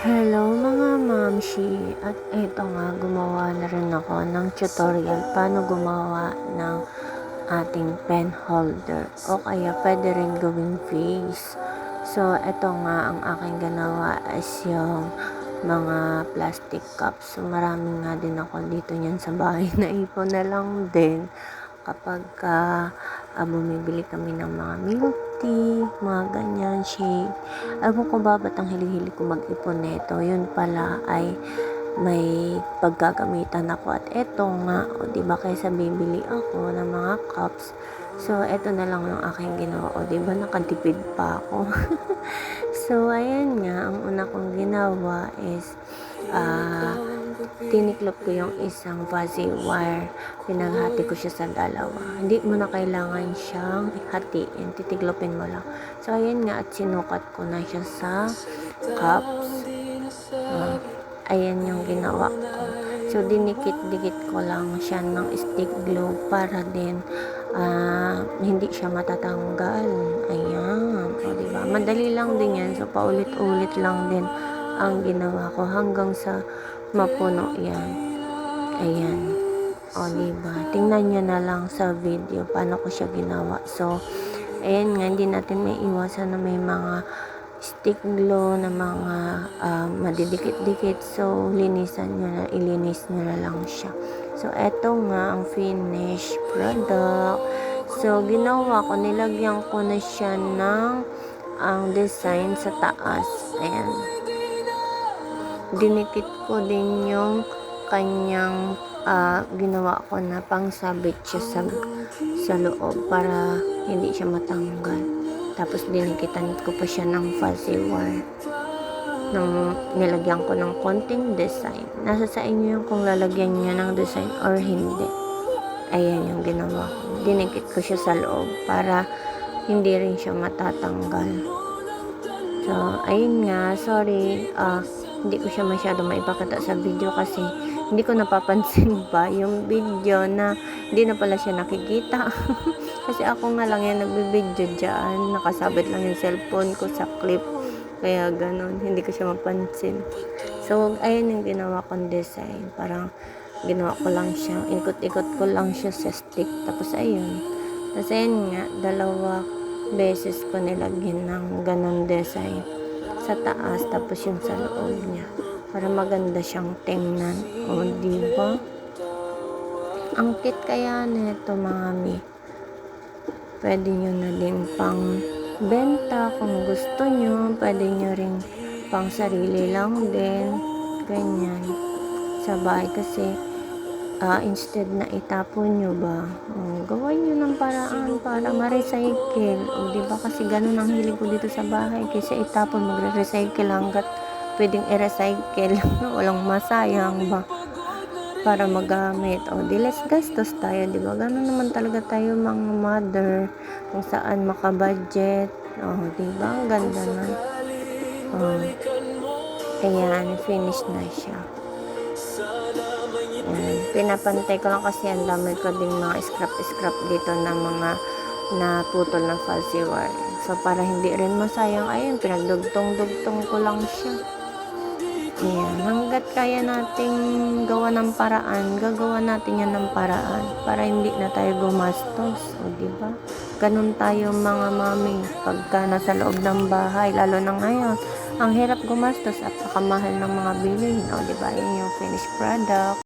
Hello mga mamshi, at ito nga gumawa na rin ako ng tutorial paano gumawa ng ating pen holder o kaya pwede rin gawing vase. So ito nga ang aking ginawa is yung mga plastic cups. So marami nga din ako dito niyan sa bahay, naipon na lang din kapag bumibili kami ng mga milk tea, mga ganyan, shake. Ewan ko ba ba't ang hili-hili ko mag-ipon nito. Yun pala ay may paggagamitan ako. At eto nga, o diba kaysa bibili ako ng mga cups. So, eto na lang yung aking ginawa. O diba nakatipid pa ako. So, ayan nga, ang una kong ginawa is tiniklop ko yung isang fuzzy wire. Pinaghati ko siya sa dalawa. Hindi mo na kailangan siyang hatiin. Titiklopin mo lang. So, ayan nga at sinukat ko na siya sa cups. Ayan yung ginawa ko. So, dinikit-dikit ko lang siya ng stick glue para din hindi siya matatanggal. Ayan. O, diba? Madali lang din yan. So, paulit-ulit lang din ang ginawa ko hanggang sa mapuno yan. Ayan. O, diba? Tingnan nyo na lang sa video paano ko siya ginawa. So, ayan nga, hindi natin may iwasan na may mga stick glue na mga madidikit-dikit. So, linisan nyo na, ilinis nyo na lang siya. So, eto nga ang finished product. So, ginawa ko, nilagyan ko na siya ng ang design sa taas. Ayan. Dinikit ko din yung kanyang ginawa ko na pangsabit siya sa loob para hindi siya matanggal. Tapos dinikitan ko pa siya ng fuzzy wire. Nilagyan ko ng konting design. Nasa sa inyo yung kung lalagyan niyo ng design or hindi. Ayan yung ginawa ko. Dinikit ko siya sa loob para hindi rin siya matatanggal. So, ayun nga. Sorry. Hindi ko siya masyado maipakita sa video kasi hindi ko napapansin ba yung video na hindi na pala siya nakikita. Kasi ako nga lang yan nagbibideo dyan. Nakasabit lang yung cellphone ko sa clip. Kaya ganun. Hindi ko siya mapansin. So, ayun yung ginawa kong design. Parang ginawa ko lang siya. Ikot-ikot ko lang siya sa stick. Tapos ayun. Tapos ayun nga. 2 beses ko nilagyan ng ganun design sa taas. Tapos yung sa loob niya. Para maganda siyang tingnan. O, diba? Ang cute kaya nito mga mi. Pwede nyo na din pang benta kung gusto nyo. Pwede nyo rin pang sarili lang din. Ganyan. Sa bahay kasi instead na itapon nyo ba, gawin nyo ng paraan para ma-recycle. O diba kasi ganun ang hilig ko dito sa bahay. Kasi itapon, magre-recycle hanggat pwedeng i-recycle. Walang masayang ba para magamit. O, di less gastos tayo, di ba? Ganun naman talaga tayo mga mother, kung saan makabudget. O, di ba? Ang ganda na. O, ayan, finish na siya. Ayan, pinapantay ko lang kasi ang dami ko din mga scrap dito na mga naputol na fuzzy wire. So, para hindi rin masayang, ayun, pinagdugtong-dugtong ko lang siya. Ayan, hanggat kaya nating gawa ng paraan, gagawa natin yan ng paraan para hindi na tayo gumastos. O, diba? Ganun tayo mga mami pagka nasa loob ng bahay, lalo na ngayon. Ang hirap gumastos at pakamahal ng mga bilhin. O, diba? Yan yung finished product.